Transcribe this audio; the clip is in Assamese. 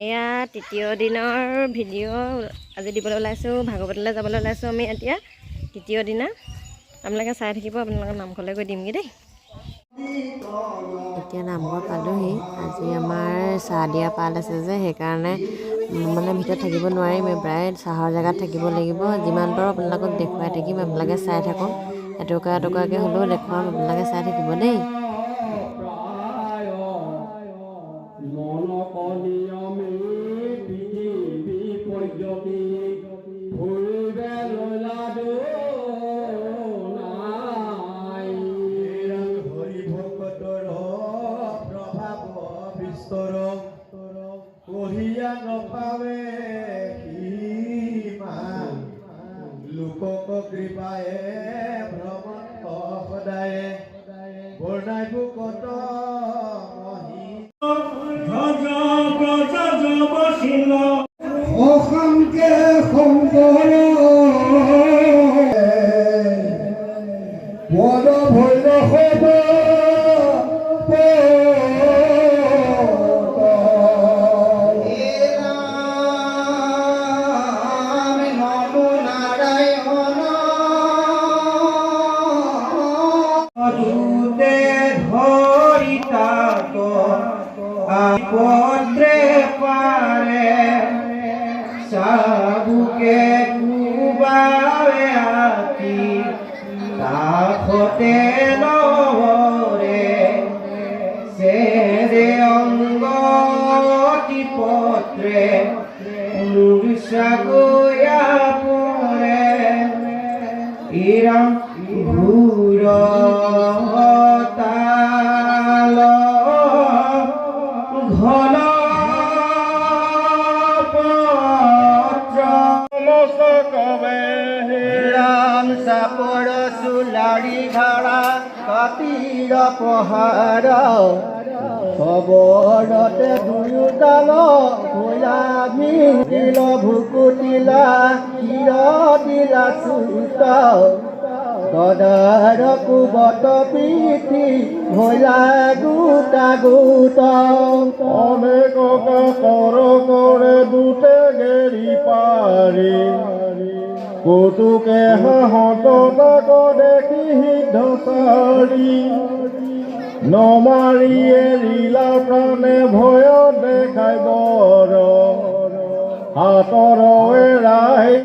এয়া তৃতীয় দিনৰ ভিডিঅ' আজি দিবলৈ ওলাইছোঁ। ভাগৱতলৈ যাবলৈ ওলাইছোঁ আমি এতিয়া তৃতীয় দিনা। আপোনালোকে চাই থাকিব, আপোনালোকৰ নামঘৰলৈ গৈ দিমগৈ দেই। এতিয়া নামঘৰ পালোহি। আজি আমাৰ চাহ দিয়া পাল আছে যে, সেইকাৰণে মানে ভিতৰত থাকিব নোৱাৰিম, প্ৰায় চাহৰ জেগাত থাকিব লাগিব। যিমান পাৰোঁ আপোনালোকক দেখুৱাই থাকিম, আপোনালোকে চাই থাকক। এটকা এটকাকৈ হ'লেও দেখুৱাম, আপোনালোকে চাই থাকিব দেই। লোকক কৃপায়ে ভ্ৰমণ সদায়ে বৰ্ণাই ভূকত অসংকে শংকৰ পদ ভৈৰৱ পত্রে পারে সাবুকে কুবারে আতি তাখতে নরে সে দে অঙ্গতি পত্রে মূর্ষা গোয়া পরে ইরাম ঘুর ঘন কবে রাম সাপর সুলাড়ি ধারা কাতির পহার খবরতে দুয়োডাল ভোলাভি দিল ভুকুটিলা ক্ষীর দিলা চুত গদার কুবত পিঠি ভোলা গোটা গোট অনেক পর করে দুটে গেরি পারি কৌতুকে হাঁহত দেখি ধৰি নমাৰি এৰিলা প্ৰাণে ভয় দেখাই বৰ হাতৰ এৰাই